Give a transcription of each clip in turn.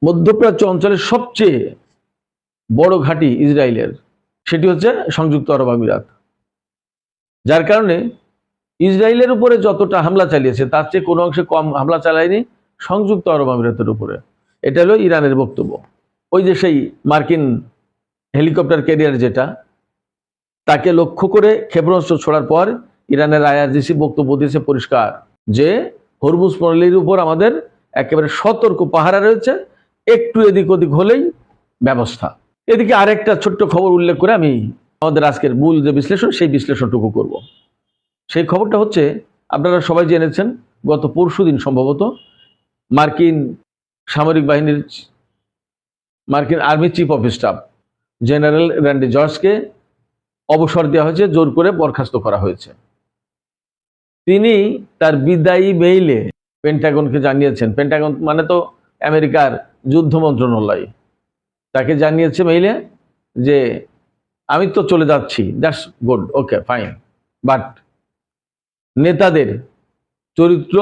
মধ্যপ্রাচ্য অঞ্চলের সবচেয়ে বড় ঘাঁটি ইসরায়েলের, সেটি হচ্ছে সংযুক্ত আরব আমিরাত। যার কারণে ইসরায়েলের উপরে যতটা হামলা চালিয়েছে তার চেয়ে কোনো অংশে কম হামলা চালায়নি সংযুক্ত আরব আমিরাতের উপরে। এটা হলো ইরানের বক্তব্য। ওই যে সেই মার্কিন হেলিকপ্টার ক্যারিয়ার যেটা, তাকে লক্ষ্য করে ক্ষেপণাস্ত্র ছোড়ার পর ইরানের আইআরজিসি বক্তব্য দিয়েছে পরিষ্কার যে হরমুজ প্রণালীর উপর আমাদের একেবারে সতর্ক পাহারা রয়েছে, একটু এদিক ওদিক হলেই ব্যবস্থা। এদিকে আরেকটা ছোট্ট খবর উল্লেখ করে আমি আমাদের আজকের মূল যে বিশ্লেষণ সেই বিশ্লেষণটুকু করব। সেই খবরটা হচ্ছে, আপনারা সবাই জেনেছেন গত পরশুদিন সম্ভবত মার্কিন সামরিক বাহিনীর মার্কিন army chief of staff general Randy জর্জকে অবসর দেওয়া হয়েছে, জোর করে বরখাস্ত করা হয়েছে। তিনি তার বিদায়ী মেইলে পেন্টাগনকে জানিয়েছেন, পেন্টাগন মানে তো আমেরিকার যুদ্ধ মন্ত্রণালয়, তাকে জানিয়েছে মেইলে যে আমি তো চলে যাচ্ছি, that's good, okay fine, but নেতাদের চরিত্র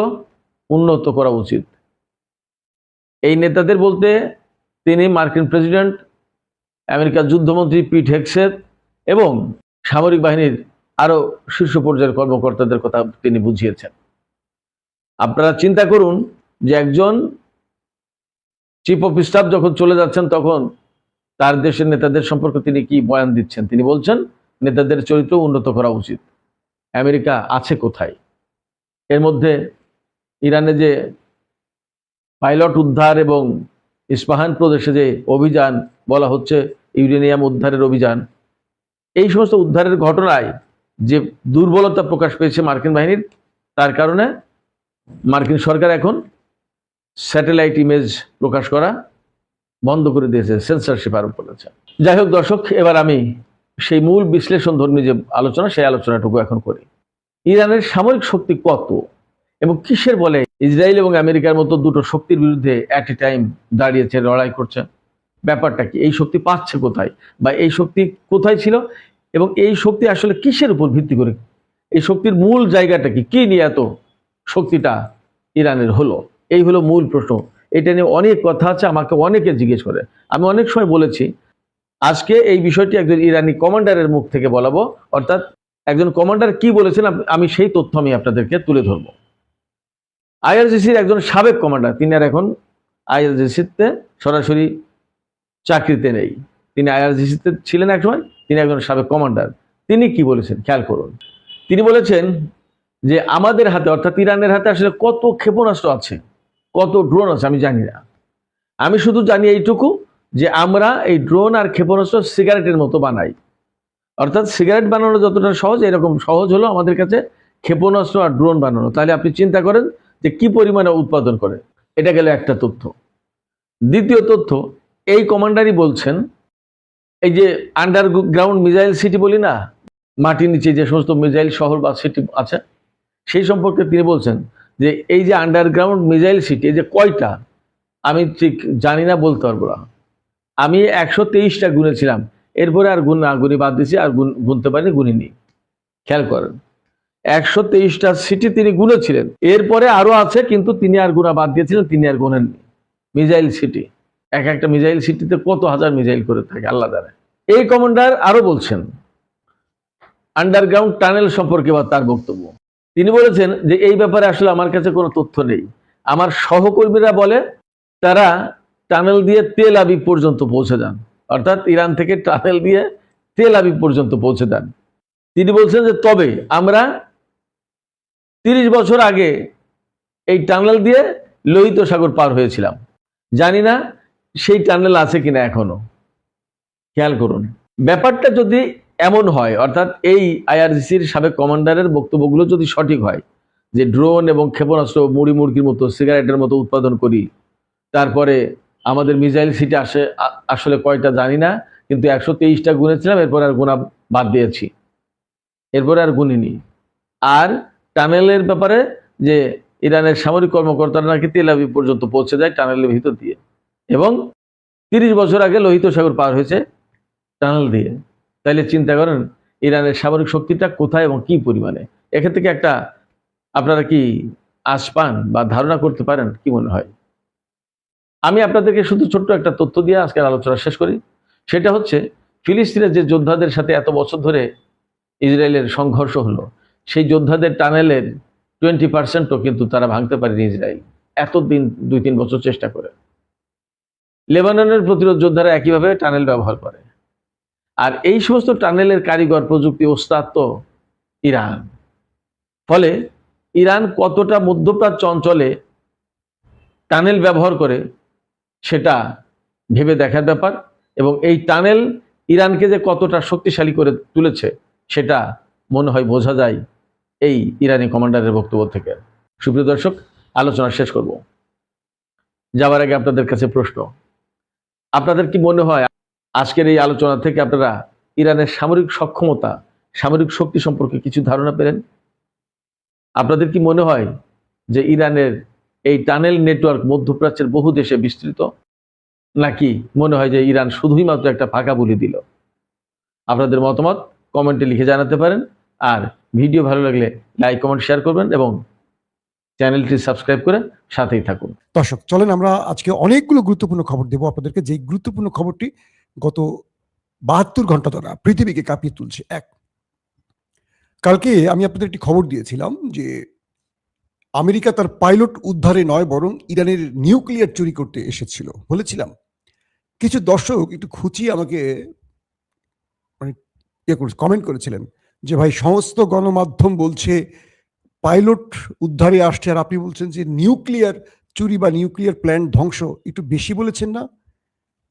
উন্নত করা উচিত। এই নেতাদের বলতে তিনি মার্কিন প্রেসিডেন্ট, আমেরিকার যুদ্ধমন্ত্রী পিট হেগসেথ এবং সামরিক বাহিনীর আরো শীর্ষ পর্যায়ের কর্মকর্তাদের কথা তিনি বুঝিয়েছেন। আপনারা চিন্তা করুন যে একজন চিফ অফ স্টাফ যখন চলে যাচ্ছেন তখন তার দেশের নেতাদের সম্পর্কে তিনি কি বয়ান দিচ্ছেন। তিনি বলছেন নেতাদের চরিত্র উন্নত করা উচিত। আমেরিকা আছে কোথায়? এর মধ্যে ইরানে যে পাইলট উদ্ধার এবং ইস্পাহান প্রদেশে যে অভিযান বলা হচ্ছে, ইউরেনিয়াম উদ্ধারের অভিযান, এই সমস্ত উদ্ধারের ঘটনায় যে দুর্বলতা প্রকাশ পেয়েছে মার্কিন বাহিনীর, তার কারণে মার্কিন সরকার এখন স্যাটেলাইট ইমেজ প্রকাশ করা বন্ধ করে দিয়েছে, সেন্সরশিপ আরোপ করেছে। যাই হোক দর্শক, এবার আমি সেই মূল বিশ্লেষণ ধর্মী যে আলোচনা, সেই আলোচনাটুকু এখন করি। ইরানের সামরিক শক্তি কত এবং কিসের বলে ইসরায়েল এবং আমেরিকার মতো দুটো শক্তির বিরুদ্ধে অ্যাট এ টাইম দাঁড়িয়েছে, লড়াই করছে? ব্যাপারটা কি? এই শক্তি পাচ্ছে কোথায়, বা এই শক্তি কোথায় ছিল, এবং এই শক্তি আসলে কিসের উপর ভিত্তি করে? এই শক্তির মূল জায়গাটা কি? কি নিয়ে এত শক্তিটা ইরানের হলো? এই হলো মূল প্রশ্ন। এটা নিয়ে অনেক কথা আছে, আমাকে অনেকে জিজ্ঞেস করে। আমি অনেক সময় বলেছি আজকে এই বিষয়টি একজন ইরানি কমান্ডারের মুখ থেকে বলাবো, অর্থাৎ একজন কমান্ডার কি বলেছেন আমি সেই তথ্য আমি আপনাদেরকে তুলে ধরবো। আইআরজিসির একজন সাবেক কমান্ডার, তিনি আর এখন আইআরজিসিতে সরাসরি চাকরিতে নেই, তিনি আইআরজিসিতে ছিলেন একসময়, তিনি একজন সাবেক কমান্ডার। তিনি কি বলেছেন খেয়াল করুন। তিনি বলেছেন যে আমাদের হাতে, অর্থাৎ ইরানের হাতে আসলে কত ক্ষেপণাস্ত্র আছে, কত ড্রোন আছে আমি জানি না। আমি শুধু জানি এইটুকু যে আমরা এই ড্রোন আর ক্ষেপণাস্ত্র সিগারেটের মতো বানাই। অর্থাৎ সিগারেট বানানো যতটা সহজ, এরকম সহজ হলো আমাদের কাছে ক্ষেপণাস্ত্র আর ড্রোন বানানো। তাহলে আপনি চিন্তা করেন যে কি পরিমাণে উৎপাদন করে। এটা গেল একটা তথ্য। দ্বিতীয় তথ্য, এই কমান্ডারই বলছেন এই যে আন্ডারগ্রাউন্ড মিসাইল সিটি বলি না, মাটির নিচে যে সমস্ত মিসাইল শহর বা সিটি আছে, সেই সম্পর্কে তিনি বলছেন যে এই যে আন্ডারগ্রাউন্ড মিসাইল সিটি, এই যে কয়টা আমি ঠিক জানি না, বলতে পারবো না। আমি 123টা গুনেছিলাম, এরপরে আর গুনি বাদ দিয়েছি, আর গুনতে পারিনি, গুনিনি। খেয়াল করেন, 123টা সিটি তিনি গুনেছিলেন, এরপরে আরো আছে, কিন্তু তিনি আর গুনা বাদ দিয়েছিলেন, তিনি আর গুনেননি। মিসাইল সিটি, এক একটা মিসাইল সিটিতে কত হাজার মিসাইল করে থাকে আল্লাহ জানে। এই কমান্ডার আরো বলছেন আন্ডারগ্রাউন্ড টানেল সম্পর্কে বা তার বক্তব্য। তিনি বলেছেন যে এই ব্যাপারে আসলে আমার কাছে কোনো তথ্য নেই। আমার সহকর্মীরা বলে তারা টানেল দিয়ে তেল আবিব পর্যন্ত পৌঁছে যান, অর্থাৎ ইরান থেকে টানেল দিয়ে তেল আবিব পর্যন্ত পৌঁছে যান। তিনি বলছেন যে তবে আমরা 30 বছর আগে এই টানেল দিয়ে লোহিত সাগর পার হয়েছিলাম, জানি না সেই টানেল আছে কিনা এখনো। খেয়াল করুন, ব্যাপারটা যদি এমন হয়, অর্থাৎ এই আইআরজিসির সাবেক কমান্ডারের বক্তব্যগুলো যদি সঠিক হয় যে ড্রোন এবং ক্ষেপণাস্ত্র মুড়ি মুরগির মতো, সিগারেটের মতো উৎপাদন করি, তারপরে আমাদের মিসাইল সিটি আসলে কয়টা জানি না, কিন্তু 123টা গুনেছিলাম, এরপর আর গুনা বাদ দিয়েছি, এরপরে আর গুনিনি। আর টানেলের ব্যাপারে যে ইরানের সামরিক কর্মকর্তারা নাকি তেল আবিব পর্যন্ত পৌঁছে যায় টানেলের ভিতর দিয়ে, এবং 30 বছর আগে লোহিত সাগর পার হয়েছে টানেল দিয়ে। তাইলে চিন্তা করেন ইরানের সামরিক শক্তিটা কোথায় এবং কি পরিমাণে। এখান থেকে একটা আপনারা কি আশ পান বা ধারণা করতে পারেন? কি মনে হয়? আমি আপনাদেরকে শুধু ছোট্ট একটা তথ্য দিয়ে আজকের আলোচনা শেষ করি। সেটা হচ্ছে ফিলিস্তিনের যে যোদ্ধাদের সাথে এত বছর ধরে ইসরায়েলের সংঘর্ষ হলো, সেই যোদ্ধাদের টানেলের 20%ও কিন্তু তারা ভাঙতে পারেনি ইসরায়েল, এতদিন 2-3 বছর চেষ্টা করে। লেবাননের প্রতিরোধ যোদ্ধারা একইভাবে টানেল ব্যবহার করে। আর এই সমস্ত টানেলের কারিগর, প্রযুক্তি, ওস্তাদ তো ইরান। ফলে ইরান কতটা মধ্যপ্রাচ্য অঞ্চলে টানেল ব্যবহার করে সেটা ভেবে দেখার ব্যাপার, এবং এই টানেল ইরানকে যে কতটা শক্তিশালী করে তুলেছে সেটা মনে হয় বোঝা যায় এই ইরানি কমান্ডারের বক্তব্য থেকে। সুপ্রিয় দর্শক, আলোচনা শেষ করব। যাওয়ার আগে আপনাদের কাছে প্রশ্ন, আপনাদের কি মনে হয় আজকের এই আলোচনা থেকে আপনারা ইরানের সামরিক সক্ষমতা, সামরিক শক্তি সম্পর্কে কিছু ধারণা পেলেন? আপনাদের কি মনে হয় যে ইরানের এই টানেল নেটওয়ার্ক মধ্যপ্রাচ্যের বহু দেশে বিস্তৃত, নাকি মনে হয় যে ইরান শুধুই মাত্র একটা ফাঁকা বুলি দিল? আপনাদের মতামত কমেন্টে লিখে জানাতে পারেন। আর ভিডিও ভালো লাগলে লাইক, কমেন্ট, শেয়ার করবেন এবং চ্যানেলটি সাবস্ক্রাইব করে সাথেই থাকুন। দর্শক, চলেন আমরা আজকে অনেকগুলো গুরুত্বপূর্ণ খবর দেবো আপনাদেরকে, যে গুরুত্বপূর্ণ খবরটি গত 72 ঘন্টা ধরে পৃথিবীকে কাঁপিয়ে তুলছে। কালকে আমি আপনাদের একটি খবর দিয়েছিলাম যে আমেরিকা তার পাইলট উদ্ধারে নয়, বরং ইরানের নিউক্লিয়ার চুরি করতে এসেছিল বলেছিলাম। কিছু দর্শক একটু খুঁচিয়ে আমাকে মানে কমেন্ট করেছিলেন যে ভাই, সমস্ত গণমাধ্যম বলছে পাইলট উদ্ধারে আসছে, আর আপনি বলছেন যে নিউক্লিয়ার চুরি বা নিউক্লিয়ার প্ল্যান্ট ধ্বংস, একটু বেশি বলেছেন না?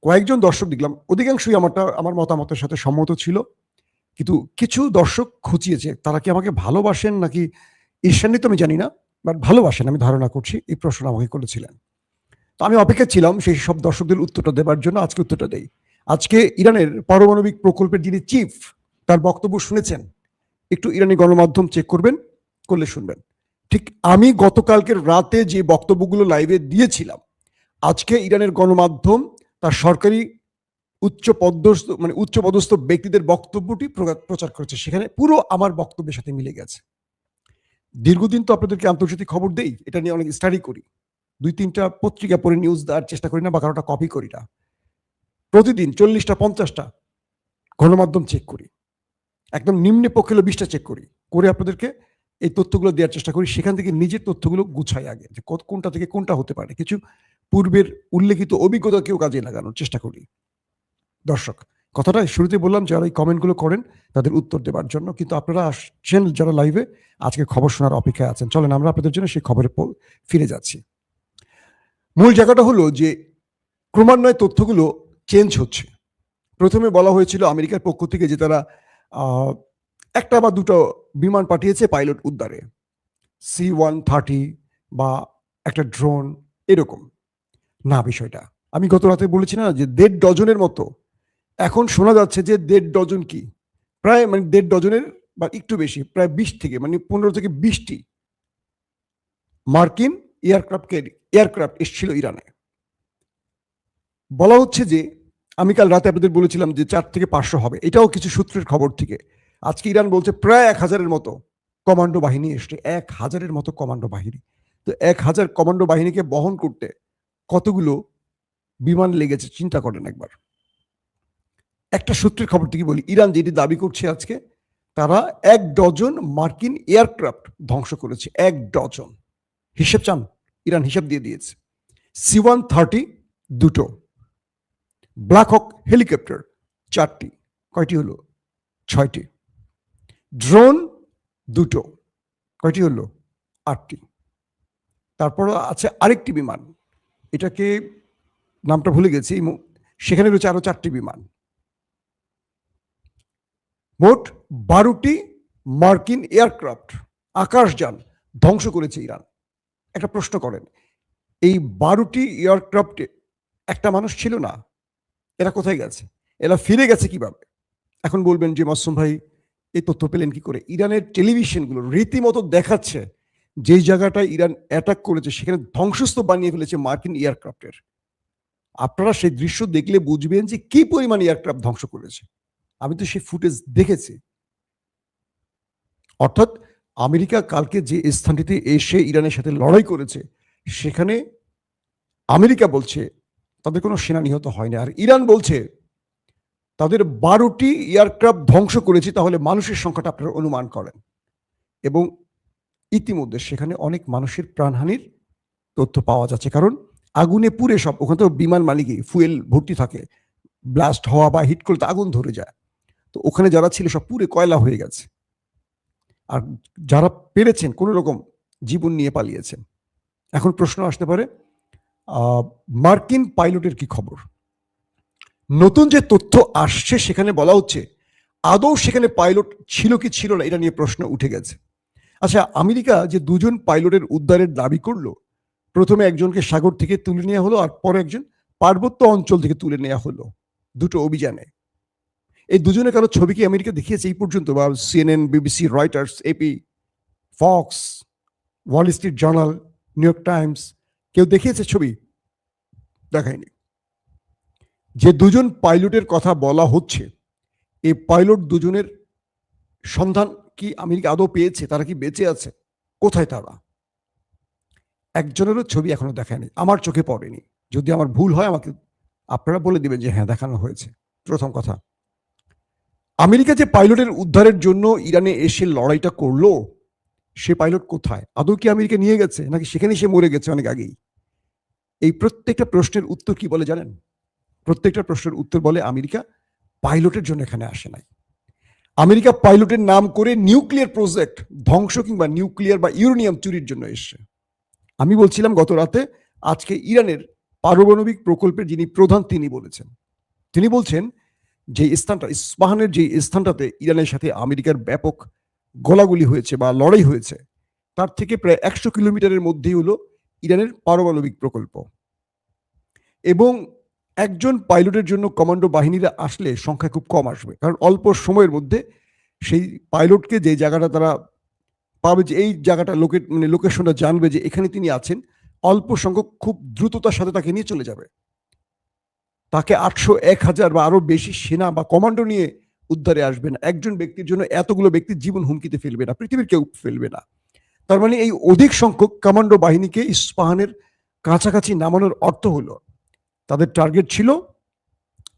কয়েকজন দর্শক দেখলাম, অধিকাংশই আমার মতামতের সাথে সম্মত ছিল, কিন্তু কিছু দর্শক খুঁচিয়েছে। তারা কি আমাকে ভালোবাসেন নাকি ঈর্ষান্বিত আমি জানি না, বাট ভালোবাসেন আমি ধারণা করছি। এই প্রশ্ন আমাকে করেছিলেন। তো আমি অপেক্ষা ছিলাম সেই সব দর্শকদের উত্তরটা দেবার জন্য। আজকে উত্তরটা দেই। আজকে ইরানের পারমাণবিক প্রকল্পের যিনি চিফ, তার বক্তব্য শুনেছেন। একটু ইরানি গণমাধ্যম চেক করবেন, করলে শুনবেন। ঠিক আমি গতকালকের রাতে যে বক্তব্যগুলো লাইভে দিয়েছিলাম, আজকে ইরানের গণমাধ্যম তার সরকারি উচ্চপদস্থ ব্যক্তিদের বক্তব্যটি প্রচার করেছে। সেখানে পুরো আমার বক্তব্যের সাথে মিলে গেছে। দীর্ঘদিন তো আপনাদেরকে আন্তর্জাতিক খবর দেই, এটা নিয়ে অনেক স্টাডি করি, 2-3টা পত্রিকা পড়ে নিউজ দেওয়ার চেষ্টা করি না, বা কারোটা কপি করি না। প্রতিদিন 40টা 50টা গণমাধ্যম চেক করি, একদম নিম্নে পক্ষে 20টা চেক করি, করে আপনাদেরকে এই তথ্যগুলো দেওয়ার চেষ্টা করি। সেখান থেকে নিজের তথ্যগুলো গুছাই আগে, যে কোনটা থেকে কোনটা হতে পারে। কিছু পূর্বের উল্লেখিত অভিজ্ঞতাকেও কাজে লাগানোর চেষ্টা করি। দর্শক, কথাটা শুরুতে বললাম যারা এই কমেন্টগুলো করেন তাদের উত্তর দেওয়ার জন্য, কিন্তু আপনারা আসছেন যারা লাইভে, আজকে খবর শোনার অপেক্ষায় আছেন। চলেন আমরা আপনাদের জন্য সেই খবরে ফিরে যাচ্ছি। মূল জায়গাটা হলো যে ক্রমান্বয়ে তথ্যগুলো চেঞ্জ হচ্ছে। প্রথমে বলা হয়েছিল আমেরিকার পক্ষ থেকে যে তারা একটা বা দুটো বিমান পাঠিয়েছে পাইলট উদ্ধারে, C-130 বা একটা ড্রোন, এরকম না বিষয়টা। আমি গত রাতে বলেছি না যে 1.5 ডজনের মতো, এখন শোনা যাচ্ছে যে 1.5 ডজন কি প্রায় 1.5 ডজনের বা একটু বেশি, প্রায় 20 থেকে 15 থেকে 20টি মার্কিন এয়ারক্রাফট এসেছিল ইরানে। বলা হচ্ছে যে, আমি কাল রাতে আপনাদের বলেছিলাম যে 4 থেকে 500 হবে, এটাও কিছু সূত্রের খবর থেকে। আজকে ইরান বলছে প্রায় 1000-এর মতো কমান্ডো বাহিনী এসছে, 1000-এর মতো কমান্ডো বাহিনী। তো 1000 কমান্ডো বাহিনীকে বহন করতে কতগুলো বিমান লেগেছে চিন্তা করেন একবার। একটা সূত্রের খবর থেকে বলি, ইরান যেটি দাবি করছে আজকে, তারা 1 ডজন মার্কিন এয়ারক্রাফট ধ্বংস করেছে। 1 ডজন। হিসেব চান? ইরান হিসাব দিয়ে দিয়েছে। C-130 2টো, ব্ল্যাক হক হেলিকপ্টার 4টি, কয়টি হলো? 6টি। ড্রোন 2টো, কয়টি হলো? 8টি। তারপর আছে আরেকটি বিমান, এটাকে নামটা ভুলে গেছি, সেখানে রয়েছে আরো 4টি বিমান। মোট 12টি মার্কিন এয়ারক্রাফট, আকাশযান ধ্বংস করেছে ইরান। একটা প্রশ্ন করেন, এই 12টি এয়ারক্রাফটে একটা মানুষ ছিল না, এরা কোথায় গেছে? এরা ফিরে গেছে কিভাবে? এখন বলবেন যে মাসুম ভাই এই তথ্য পেলেন কি করে? ইরানের টেলিভিশনগুলো রীতিমতো দেখাচ্ছে যেই জায়গাটায় ইরান অ্যাটাক করেছে সেখানে ধ্বংসস্তূপ বানিয়ে ফেলেছে মার্কিন এয়ারক্রাফটের। আপনারা সেই দৃশ্য দেখলে বুঝবেন যে কি পরিমাণ এয়ারক্রাফট ধ্বংস করেছে। আমি তো সেই ফুটেজ দেখেছি। অর্থাৎ আমেরিকা কালকে যে স্থানটিতে এসে ইরানের সাথে লড়াই করেছে, সেখানে আমেরিকা বলছে তাদের কোনো সেনা নিহত হয়নি। আর ইরান বলছে তাদের 12টি এয়ারক্রাফট ধ্বংস করেছে, তাহলে মানুষের সংখ্যাটা আপনারা অনুমান করেন। এবং ইতিমধ্যে সেখানে অনেক মানুষের প্রাণহানির তথ্য পাওয়া যাচ্ছে, কারণ আগুনে পুড়ে সব, ওখানে তো বিমান মালিকই ফুয়েল ভর্তি থাকে, ব্লাস্ট হওয়া বা হিট করলে তো আগুন ধরে যায়, তো ওখানে যারা ছিল সব পুড়ে কয়লা হয়ে গেছে। আর যারা পেরেছেন কোনো রকম জীবন নিয়ে পালিয়েছেন। এখন প্রশ্ন আসতে পারে মার্কিন পাইলটের কি খবর? নতুন যে তথ্য আসছে সেখানে বলা হচ্ছে আদৌ সেখানে পাইলট ছিল কি ছিল না এটা নিয়ে প্রশ্ন উঠে গেছে। আচ্ছা, আমেরিকা যে দুজন পাইলটের উদ্ধারের দাবি করলো, প্রথমে একজনকে সাগর থেকে তুলে নেওয়া হলো আর পরে একজন পার্বত্য অঞ্চল থেকে তুলে নেওয়া হলো, দুটো অভিযানে। এই দুজনের কারো ছবি কি আমেরিকা দেখিয়েছে এই পর্যন্ত? বা CNN, BBC, Reuters, AP, Fox, Wall Street Journal, New York Times কেউ দেখিয়েছে ছবি? দেখায়নি। যে দুজন পাইলটের কথা বলা হচ্ছে, এই পাইলট দুজনের সন্ধান কি আমেরিকা আদৌ পেয়েছে? তারা কি বেঁচে আছে? কোথায় তারা? একজনেরও ছবি এখনো দেখায়নি, আমার চোখে পড়েনি। যদি আমার ভুল হয় আমাকে আপনারা বলে দিবেন যে হ্যাঁ দেখানো হয়েছে। প্রথম কথা, আমেরিকা যে পাইলটের উদ্ধারের জন্য ইরানে এসে লড়াইটা করলো, সে পাইলট কোথায়? আদৌ কি আমেরিকা নিয়ে গেছে, নাকি সেখানেই সে মরে গেছে অনেক আগেই? এই প্রত্যেকটা প্রশ্নের উত্তর কি বলে জানেন? প্রত্যেকটা প্রশ্নের উত্তর বলে আমেরিকা পাইলটের জন্য এখানে আসে নাই। আমেরিকা পাইলটের নাম করে নিউক্লিয়ার প্রজেক্ট ধ্বংস কিংবা নিউক্লিয়ার বা ইউরেনিয়াম চুরির জন্য এসছে। আমি বলছিলাম গত রাতে, আজকে ইরানের পারমাণবিক প্রকল্পের যিনি প্রধান তিনি বলছেন যে স্থানটা, ইস্পাহানের যে স্থানটাতে ইরানের সাথে আমেরিকার ব্যাপক গোলাগুলি হয়েছে বা লড়াই হয়েছে, তার থেকে প্রায় 100 কিলোমিটারের মধ্যেই হলো ইরানের পারমাণবিক প্রকল্প। এবং একজন পাইলটের জন্য কমান্ডো বাহিনীরা আসলে সংখ্যা খুব কম আসবে, কারণ অল্প সময়ের মধ্যে সেই পাইলটকে যে জায়গাটা তারা পাবে, যে এই জায়গাটা লোকেশনটা জানবে যে এখানে তিনি আছেন, অল্প সংখ্যক খুব দ্রুততার সাথে তাকে নিয়ে চলে যাবে। তাকে 800, 1000 বা আরো বেশি সেনা বা কমান্ডো নিয়ে উদ্ধারে আসবে না। একজন ব্যক্তির জন্য এতগুলো ব্যক্তির জীবন হুমকিতে ফেলবে না, পৃথিবীর কেউ ফেলবে না। তার মানে এই অধিক সংখ্যক কমান্ডো বাহিনীকে ইস্পাহানের কাছাকাছি নামানোর অর্থ হলো তাদের টার্গেট ছিল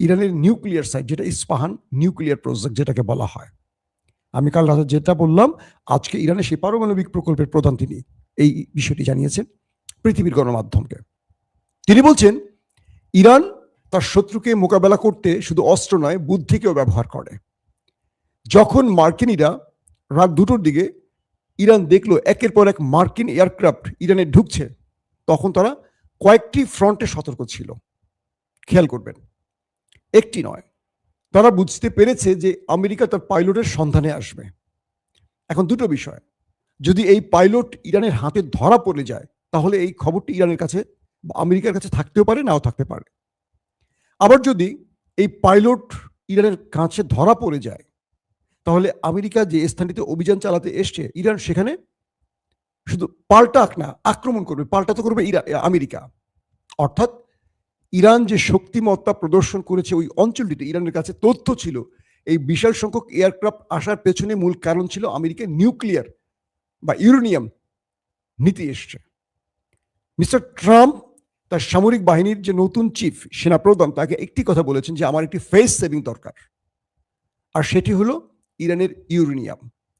ইরানের নিউক্লিয়ার সাইট, যেটা ইস্পাহান নিউক্লিয়ার প্রজেক্ট যেটাকে বলা হয়। আমি কাল রাতে যেটা বললাম, আজকে ইরানের সেই পারমাণবিক প্রকল্পের প্রধান তিনি এই বিষয়টি জানিয়েছেন পৃথিবীর গণমাধ্যমকে। তিনি বলছেন ইরান তার শত্রুকে মোকাবেলা করতে শুধু অস্ত্র নয়, বুদ্ধিকেও ব্যবহার করে। যখন মার্কিনীরা রাত 2টোর দিকে ইরান দেখলো একের পর এক মার্কিন এয়ারক্রাফট ইরানে ঢুকছে, তখন তারা কয়েকটি ফ্রন্টে সতর্ক ছিল। খেয়াল করবেন, একটি নয়। তারা বুঝতে পেরেছে যে আমেরিকা তার পাইলটের সন্ধানে আসবে। এখন দুটো বিষয়, যদি এই পাইলট ইরানের হাতে ধরা পড়ে যায়, তাহলে এই খবরটি ইরানের কাছে বা আমেরিকার কাছে থাকতেও পারে, নাও থাকতে পারে। আবার যদি এই পাইলট ইরানের কাছে ধরা পড়ে যায়, তাহলে আমেরিকা যে স্থানটিতে অভিযান চালাতে এসছে, ইরান সেখানে শুধু আক্রমণ করবে, পাল্টা তো করবে আমেরিকা। অর্থাৎ ইরান যে শক্তিমত্তা প্রদর্শন করেছে ওই অঞ্চলটিতে, ইরানের কাছে তথ্য ছিল এই বিশাল সংখ্যক এয়ারক্রাফট আসার পেছনে মূল কারণ ছিল আমেরিকার নিউক্লিয়ার বা ইউরেনিয়াম নীতি এসছে। মিস্টার ট্রাম্প তার সামরিক বাহিনীর যে নতুন চিফ সেনাপ্রধান, তাকে একটি কথা বলেছেন যে আমার একটি ফেস সেভিং দরকার, আর সেটি হলো ইরানের ইউরেনিয়াম।